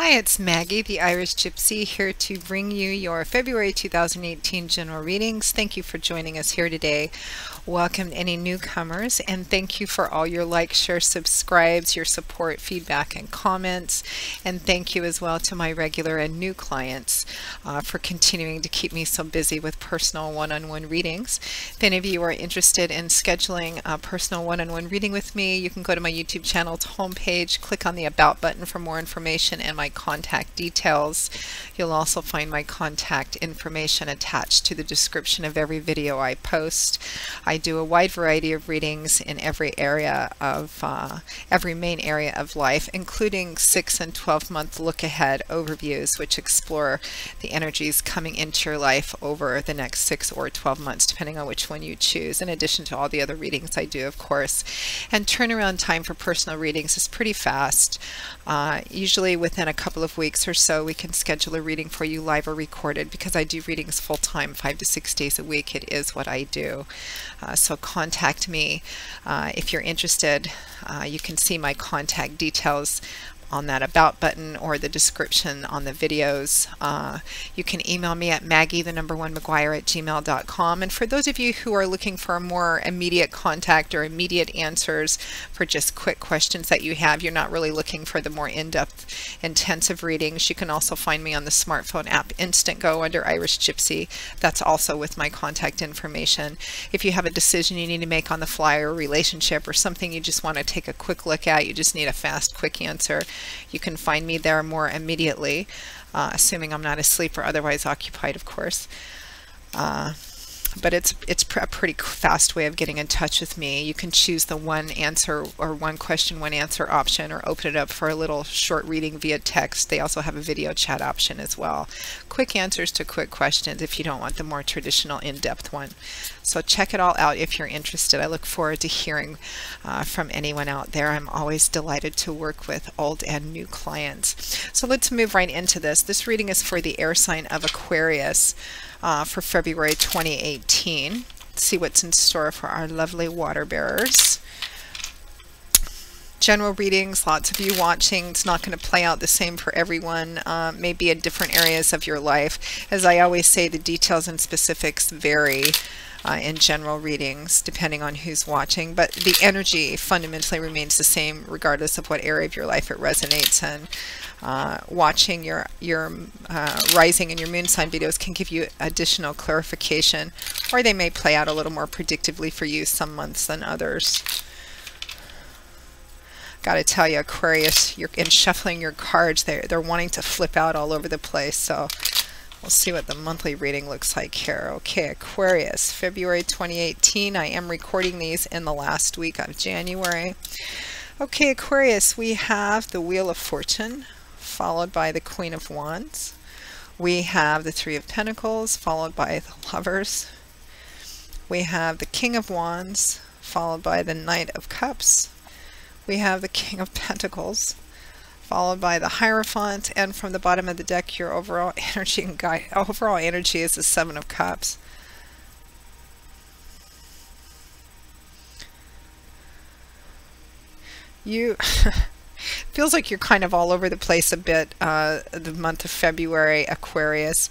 Hi, it's Maggie, the Irish Gypsy, here to bring you your February 2018 general readings. Thank you for joining us here today. Welcome any newcomers, and thank you for all your likes, shares, subscribes, your support, feedback, and comments. And thank you as well to my regular and new clients for continuing to keep me so busy with personal one-on-one readings. If any of you are interested in scheduling a personal one-on-one reading with me, you can go to my YouTube channel's homepage, click on the About button for more information and my contact details. You'll also find my contact information attached to the description of every video I post. I do a wide variety of readings in every area of every main area of life, including 6 and 12-month look-ahead overviews, which explore the energies coming into your life over the next 6 or 12 months, depending on which one you choose, in addition to all the other readings I do, of course. And turnaround time for personal readings is pretty fast. Usually within a couple of weeks or so, we can schedule a reading for you live or recorded. Because I do readings full-time, 5 to 6 days a week, it is what I do. So contact me if you're interested. You can see my contact details on that About button or the description on the videos. You can email me at maggie1mcguire@gmail.com. And for those of you who are looking for a more immediate contact or immediate answers for just quick questions that you have, you're not really looking for the more in-depth, intensive readings, you can also find me on the smartphone app Instantgo under Irish Gypsy. That's also with my contact information. If you have a decision you need to make on the fly, or a relationship or something you just want to take a quick look at, you just need a fast, quick answer, you can find me there more immediately, assuming I'm not asleep or otherwise occupied, of course. But it's a pretty fast way of getting in touch with me. You can choose the one answer or one question, one answer option, or open it up for a little short reading via text. They also have a video chat option as well. Quick answers to quick questions if you don't want the more traditional in-depth one. So check it all out if you're interested. I look forward to hearing from anyone out there. I'm always delighted to work with old and new clients. So let's move right into this. This reading is for the air sign of Aquarius for February 2018. Let's see what's in store for our lovely water bearers. General readings, lots of you watching. It's not going to play out the same for everyone, maybe in different areas of your life. As I always say, the details and specifics vary in general readings depending on who's watching, but the energy fundamentally remains the same regardless of what area of your life it resonates in. Watching your rising and your moon sign videos can give you additional clarification, or they may play out a little more predictably for you some months than others. Got to tell you, Aquarius, you're in shuffling your cards, they're wanting to flip out all over the place. So we'll see what the monthly reading looks like here. Okay, Aquarius, February 2018. I am recording these in the last week of January. Okay, Aquarius, we have the Wheel of Fortune, followed by the Queen of Wands. We have the Three of Pentacles, followed by the Lovers. We have the King of Wands, followed by the Knight of Cups. We have the King of Pentacles, followed by the Hierophant, and from the bottom of the deck, your overall energy and overall energy is the Seven of Cups. You feels like you're kind of all over the place a bit the month of February, Aquarius,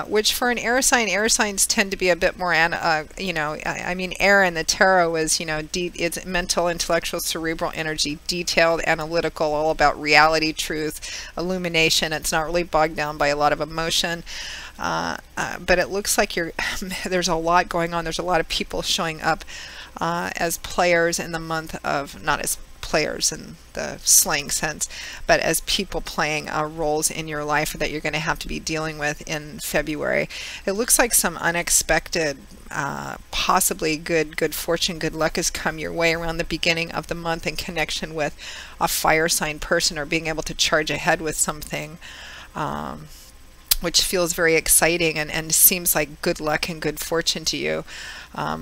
which for an air signs tend to be a bit more, I mean, air in the tarot is, it's mental, intellectual, cerebral energy, detailed, analytical, all about reality, truth, illumination. It's not really bogged down by a lot of emotion. But it looks like there's a lot going on. There's a lot of people showing up as players in the month of, not as players in the slang sense, but as people playing roles in your life that you're going to have to be dealing with in February. It looks like some unexpected, possibly good fortune, good luck has come your way around the beginning of the month in connection with a fire sign person, or being able to charge ahead with something. which feels very exciting and seems like good luck and good fortune to you.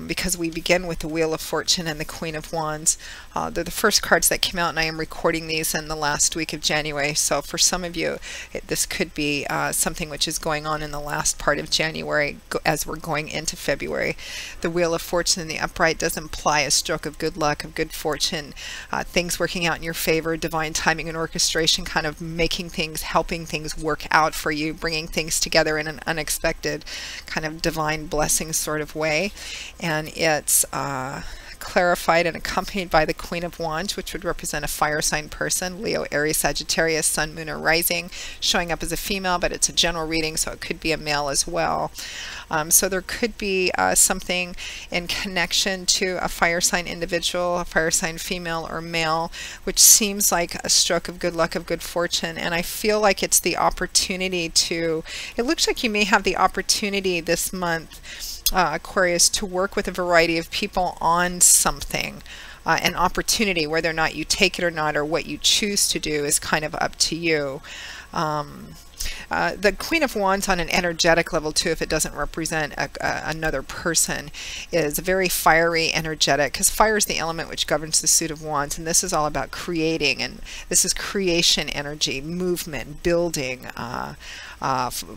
Because we begin with the Wheel of Fortune and the Queen of Wands. They're the first cards that came out, and I am recording these in the last week of January. So for some of you, this could be something which is going on in the last part of January as we're going into February. The Wheel of Fortune in the upright does imply a stroke of good luck, of good fortune, things working out in your favor, divine timing and orchestration, kind of making things, helping things work out for you, bringing things together in an unexpected kind of divine blessing sort of way. And it's clarified and accompanied by the Queen of Wands, which would represent a fire sign person, Leo, Aries, Sagittarius, Sun, Moon, or Rising, showing up as a female, but it's a general reading, so it could be a male as well. So there could be something in connection to a fire sign individual, a fire sign female or male, which seems like a stroke of good luck, of good fortune. And I feel like it's the opportunity to, it looks like you may have the opportunity this month, Aquarius, to work with a variety of people on something. An opportunity, whether or not you take it or not, or what you choose to do, is kind of up to you. The Queen of Wands on an energetic level too, if it doesn't represent another person, is very fiery, energetic, because fire is the element which governs the suit of Wands, and this is all about creating, and this is creation energy, movement, building,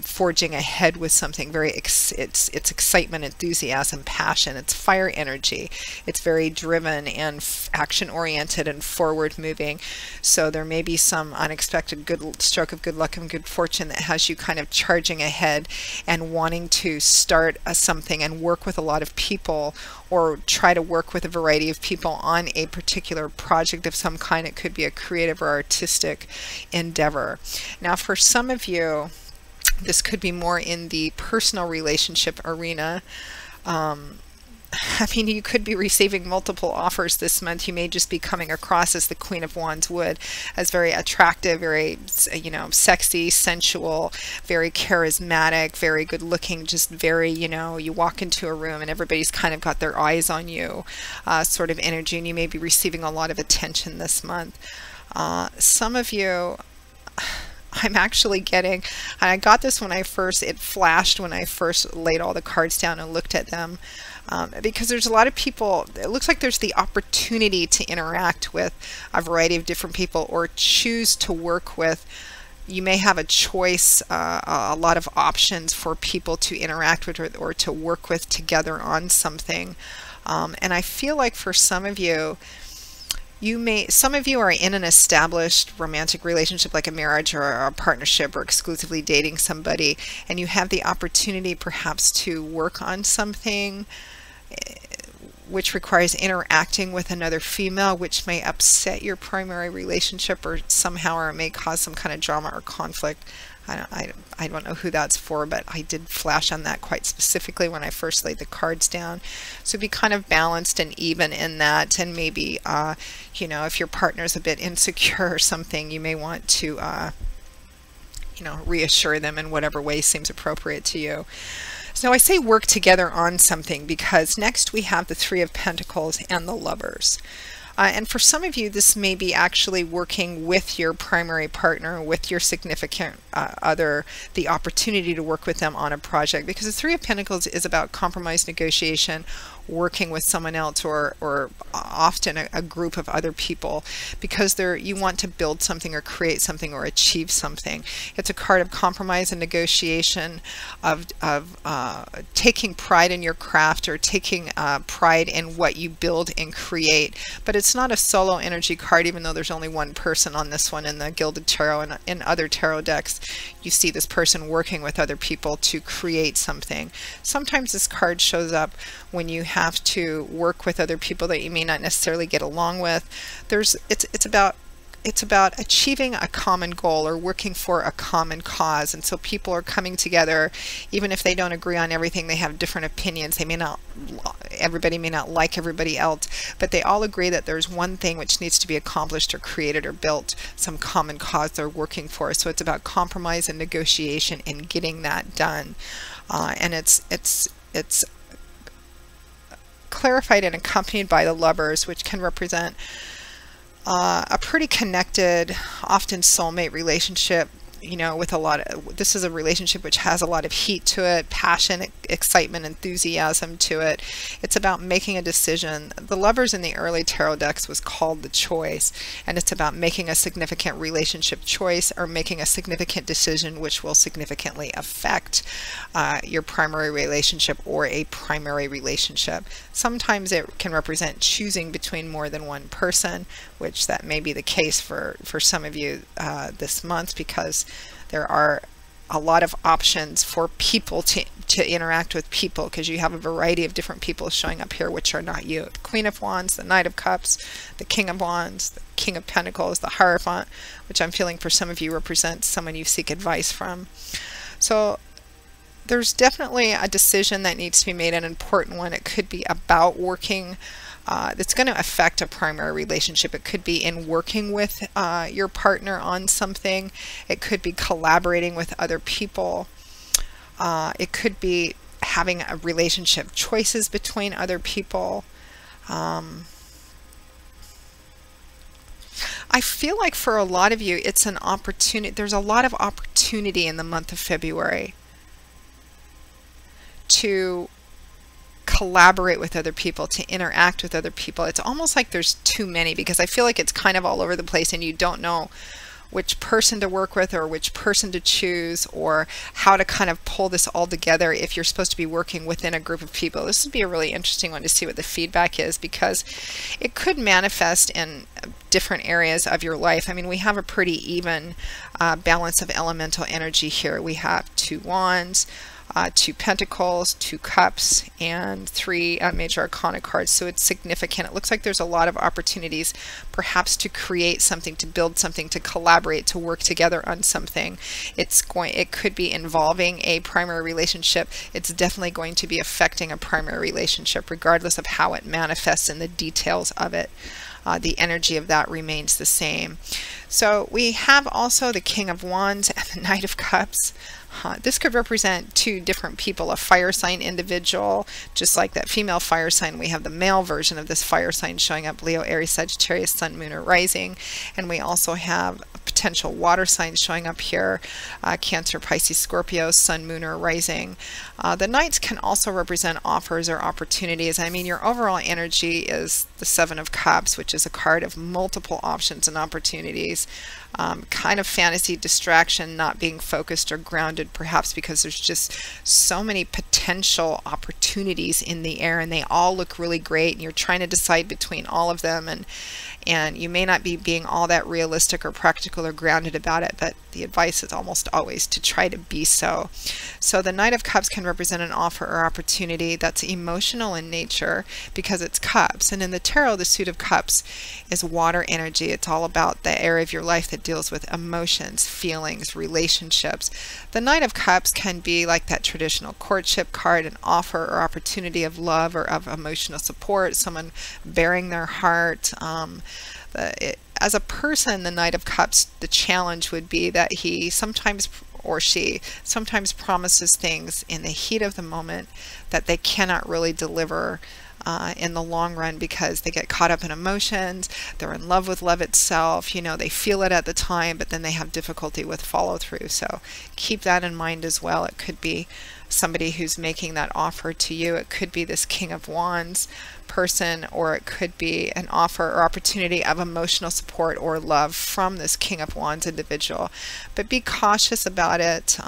forging ahead with something. It's excitement, enthusiasm, passion. It's fire energy. It's very driven and action oriented and forward moving. So there may be some unexpected good stroke of good luck and good fortune that has you kind of charging ahead and wanting to start something and work with a lot of people, or try to work with a variety of people on a particular project of some kind. It could be a creative or artistic endeavor. Now for some of you, this could be more in the personal relationship arena. I mean, you could be receiving multiple offers this month. You may just be coming across, as the Queen of Wands would, as very attractive, very, sexy, sensual, very charismatic, very good looking, just very, you walk into a room and everybody's kind of got their eyes on you, sort of energy, and you may be receiving a lot of attention this month. Some of you, I'm actually getting, I got this when it flashed when I first laid all the cards down and looked at them, because there's a lot of people, it looks like there's the opportunity to interact with a variety of different people, or choose to work with. You may have a choice, a lot of options for people to interact with or to work with together on something. And I feel like for some of you, some of you are in an established romantic relationship, like a marriage or a partnership, or exclusively dating somebody, and you have the opportunity perhaps to work on something which requires interacting with another female, which may upset your primary relationship or somehow, or it may cause some kind of drama or conflict. I don't know who that's for, but I did flash on that quite specifically when I first laid the cards down. So be kind of balanced and even in that, and maybe, if your partner's a bit insecure or something, you may want to, reassure them in whatever way seems appropriate to you. So I say work together on something because next we have the Three of Pentacles and the Lovers. And for some of you, this may be actually working with your primary partner, with your significant other, the opportunity to work with them on a project, because the Three of Pentacles is about compromise, negotiation, working with someone else, or often a group of other people, because you want to build something or create something or achieve something. It's a card of compromise and negotiation, of taking pride in your craft, or taking pride in what you build and create. But it's not a solo energy card, even though there's only one person on this one in the Gilded Tarot, and in other tarot decks you see this person working with other people to create something. Sometimes this card shows up when you have to work with other people that you may not necessarily get along with. It's about achieving a common goal or working for a common cause, and so people are coming together, even if they don't agree on everything. They have different opinions. Everybody may not like everybody else, but they all agree that there's one thing which needs to be accomplished or created or built, some common cause they're working for. So it's about compromise and negotiation and getting that done, and it's clarified and accompanied by the Lovers, which can represent a pretty connected, often soulmate relationship, you know, with a lot of, this is a relationship which has a lot of heat to it, passion, excitement, enthusiasm to it. It's about making a decision. The Lovers in the early tarot decks was called the choice, and it's about making a significant relationship choice or making a significant decision which will significantly affect your primary relationship or a primary relationship. Sometimes it can represent choosing between more than one person, which that may be the case for some of you this month, because there are a lot of options for people to interact with people, because you have a variety of different people showing up here which are not you. The Queen of Wands, the Knight of Cups, the King of Wands, the King of Pentacles, the Hierophant, which I'm feeling for some of you represents someone you seek advice from. So there's definitely a decision that needs to be made, an important one. It could be about working, that's going to affect a primary relationship. It could be in working with your partner on something. It could be collaborating with other people. It could be having a relationship choices between other people. I feel like for a lot of you, it's an opportunity. There's a lot of opportunity in the month of February to collaborate with other people, to interact with other people. It's almost like there's too many, because I feel like it's kind of all over the place and you don't know which person to work with or which person to choose or how to kind of pull this all together if you're supposed to be working within a group of people. This would be a really interesting one to see what the feedback is, because it could manifest in different areas of your life. I mean, we have a pretty even balance of elemental energy here. We have 2 Wands, 2 Pentacles, 2 Cups, and 3 major arcana cards. So it's significant. It looks like there's a lot of opportunities perhaps to create something, to build something, to collaborate, to work together on something. It could be involving a primary relationship. It's definitely going to be affecting a primary relationship, regardless of how it manifests in the details of it. The energy of that remains the same. So we have also the King of Wands and the Knight of Cups. This could represent 2 different people, a fire sign individual, just like that female fire sign. We have the male version of this fire sign showing up, Leo, Aries, Sagittarius, Sun, Moon, or Rising. And we also have potential water signs showing up here, Cancer, Pisces, Scorpio, Sun, Moon, or Rising. The Knights can also represent offers or opportunities. I mean, your overall energy is the 7 of Cups, which is a card of multiple options and opportunities. Kind of fantasy distraction, not being focused or grounded, perhaps because there's just so many potential opportunities in the air and they all look really great and you're trying to decide between all of them, and you may not be being all that realistic or practical or grounded about it, but the advice is almost always to try to be so. So the Knight of Cups can represent an offer or opportunity that's emotional in nature because it's cups. And in the tarot, the Suit of Cups is water energy. It's all about the area of your life that deals with emotions, feelings, relationships. The Knight of Cups can be like that traditional courtship card, an offer or opportunity of love or of emotional support, someone bearing their heart. As a person, the Knight of Cups, the challenge would be that he sometimes or she sometimes promises things in the heat of the moment that they cannot really deliver in the long run because they get caught up in emotions. They're in love with love itself. You know, they feel it at the time, but then they have difficulty with follow through. So keep that in mind as well. It could be somebody who's making that offer to you. It could be this King of Wands person, or it could be an offer or opportunity of emotional support or love from this King of Wands individual. But be cautious about it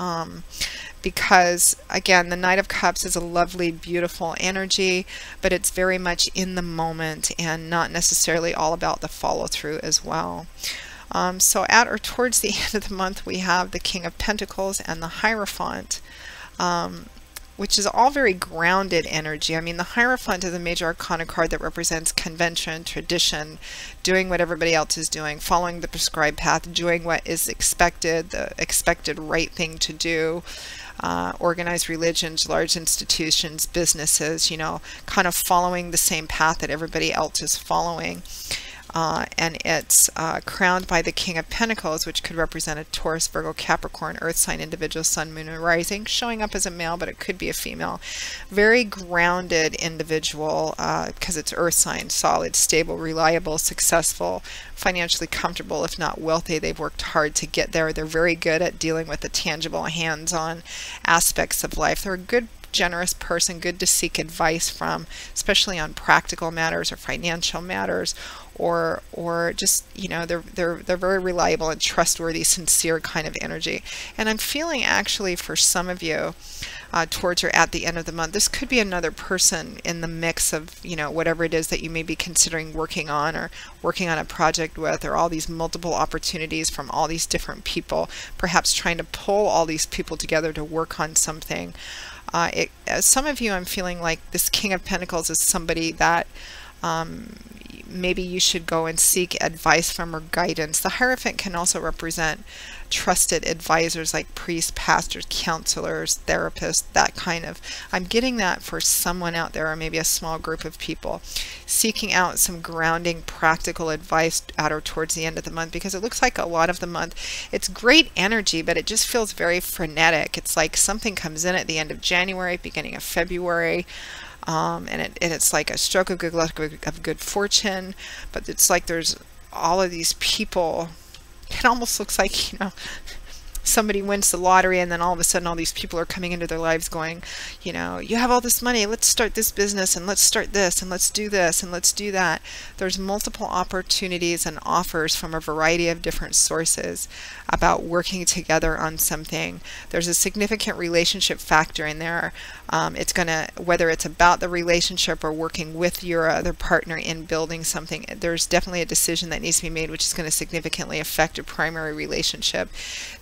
because, again, the Knight of Cups is a lovely, beautiful energy, but it's very much in the moment and not necessarily all about the follow through as well. So at or towards the end of the month, we have the King of Pentacles and the Hierophant, which is all very grounded energy. I mean, the Hierophant is a major arcana card that represents convention, tradition, doing what everybody else is doing, following the prescribed path, doing what is expected, the expected right thing to do. Organized religions, large institutions, businesses, you know, kind of following the same path that everybody else is following. and it's crowned by the King of Pentacles, which could represent a Taurus, Virgo, Capricorn, Earth sign individual, Sun, Moon, and Rising, showing up as a male, but it could be a female. Very grounded individual because it's Earth sign, solid, stable, reliable, successful, financially comfortable, if not wealthy. They've worked hard to get there. They're very good at dealing with the tangible, hands-on aspects of life. They're a good, generous person, good to seek advice from, especially on practical matters or financial matters, or just, you know, they're very reliable and trustworthy, sincere kind of energy. And I'm feeling actually for some of you towards or at the end of the month, this could be another person in the mix of, you know, whatever it is that you may be considering working on or working on a project with, or all these multiple opportunities from all these different people, perhaps trying to pull all these people together to work on something. Some of you, I'm feeling like this King of Pentacles is somebody that maybe you should go and seek advice from or guidance. The Hierophant can also represent trusted advisors like priests, pastors, counselors, therapists, that kind of. I'm getting that for someone out there, or maybe a small group of people, seeking out some grounding, practical advice at or towards the end of the month, because it looks like a lot of the month, it's great energy, but it just feels very frenetic. It's like something comes in at the end of January, beginning of February. And it's like a stroke of good luck, of good fortune, but it's like there's all of these people. It almost looks like, you know, somebody wins the lottery and then all of a sudden all these people are coming into their lives going, you know, you have all this money, let's start this business, and let's start this, and let's do this, and let's do that. There's multiple opportunities and offers from a variety of different sources about working together on something. There's a significant relationship factor in there. It's gonna, whether it's about the relationship or working with your other partner in building something, there's definitely a decision that needs to be made which is going to significantly affect your primary relationship.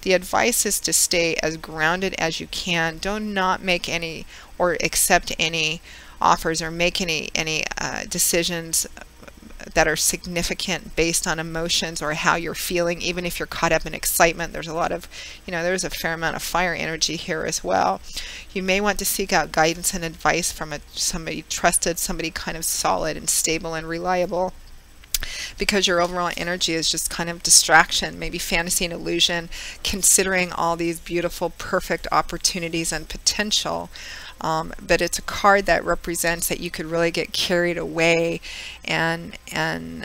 The advice is to stay as grounded as you can. Do not make any or accept any offers or make any decisions that are significant based on emotions or how you're feeling. Even if you're caught up in excitement, there's a lot of, you know, there's a fair amount of fire energy here as well. You may want to seek out guidance and advice from somebody trusted, somebody kind of solid and stable and reliable, because your overall energy is just kind of distraction, maybe fantasy and illusion, considering all these beautiful, perfect opportunities and potential. But it's a card that represents that you could really get carried away and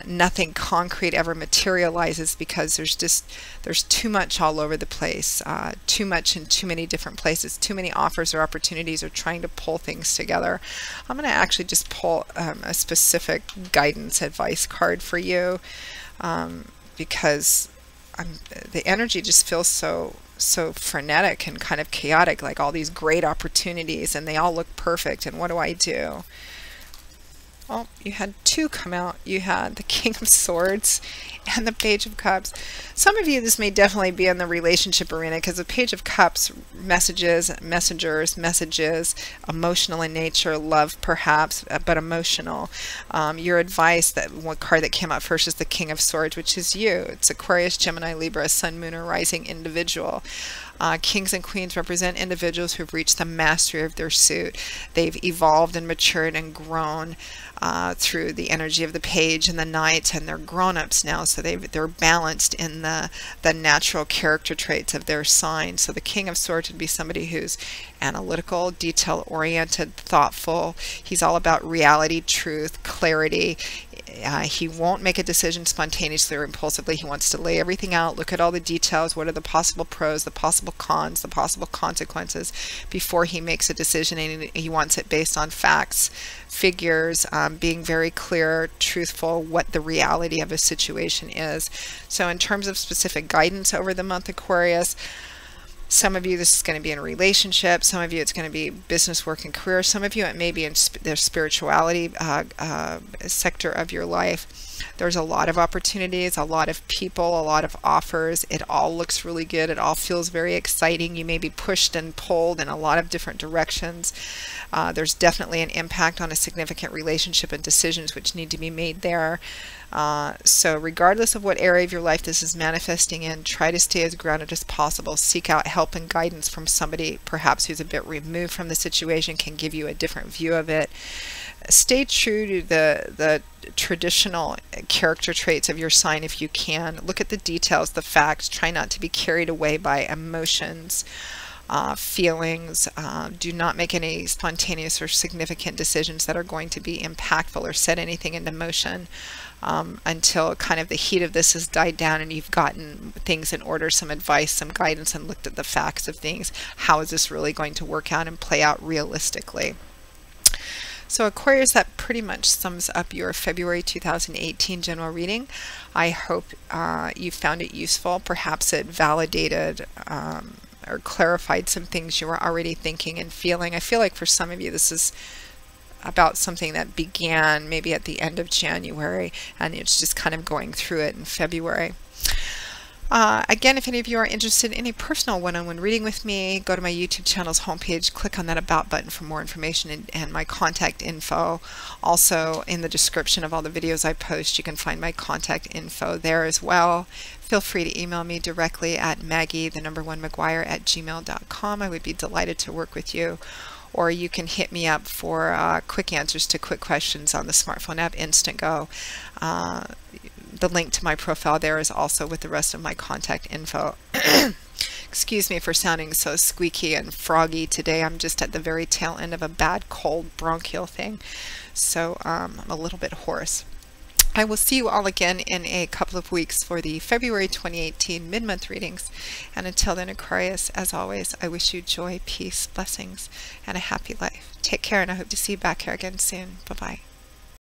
nothing concrete ever materializes, because there's too much all over the place, too much in too many different places, too many offers or opportunities, or trying to pull things together. I'm going to actually just pull a specific guidance advice card for you, because the energy just feels so frenetic and kind of chaotic, like all these great opportunities and they all look perfect, and what do I do? Well, you had two come out. You had the King of Swords and the Page of Cups. Some of you, this may definitely be in the relationship arena, because the Page of Cups, messages, messengers, messages, emotional in nature, love perhaps, but emotional. Your advice, that one card that came out first is the King of Swords, which is you. It's Aquarius, Gemini, Libra, Sun, Moon, or Rising individual. Kings and queens represent individuals who've reached the mastery of their suit. They've evolved and matured and grown through the energy of the page and the knight, and they're grown-ups now, so they're balanced in the natural character traits of their sign. So the King of Swords would be somebody who's analytical, detail-oriented, thoughtful. He's all about reality, truth, clarity. He won't make a decision spontaneously or impulsively. He wants to lay everything out, look at all the details, what are the possible pros, the possible cons, the possible consequences before he makes a decision, and he wants it based on facts, figures, being very clear, truthful, what the reality of a situation is. So in terms of specific guidance over the month, Aquarius, some of you, this is going to be in a relationship. Some of you, it's going to be business, work, and career. Some of you, it may be in their spirituality sector of your life. There's a lot of opportunities, a lot of people, a lot of offers. It all looks really good. It all feels very exciting. You may be pushed and pulled in a lot of different directions. There's definitely an impact on a significant relationship and decisions which need to be made there. So regardless of what area of your life this is manifesting in, try to stay as grounded as possible. Seek out help and guidance from somebody perhaps who's a bit removed from the situation, can give you a different view of it. Stay true to the traditional character traits of your sign if you can. Look at the details, the facts. Try not to be carried away by emotions, feelings. Do not make any spontaneous or significant decisions that are going to be impactful or set anything into motion until kind of the heat of this has died down and you've gotten things in order, some advice, some guidance, and looked at the facts of things. How is this really going to work out and play out realistically? So Aquarius, that pretty much sums up your February 2018 general reading. I hope you found it useful. Perhaps it validated or clarified some things you were already thinking and feeling. I feel like for some of you this is about something that began maybe at the end of January and it's just kind of going through it in February. Again, if any of you are interested in any personal one-on-one reading with me, go to my YouTube channel's homepage, click on that About button for more information and my contact info. Also, in the description of all the videos I post, you can find my contact info there as well. Feel free to email me directly at Maggie1McGuire@gmail.com. I would be delighted to work with you. Or you can hit me up for quick answers to quick questions on the smartphone app Instantgo. The link to my profile there is also with the rest of my contact info. Excuse me for sounding so squeaky and froggy today. I'm just at the very tail end of a bad cold bronchial thing, so I'm a little bit hoarse. I will see you all again in a couple of weeks for the February 2018 mid-month readings. And until then, Aquarius, as always, I wish you joy, peace, blessings, and a happy life. Take care, and I hope to see you back here again soon. Bye-bye.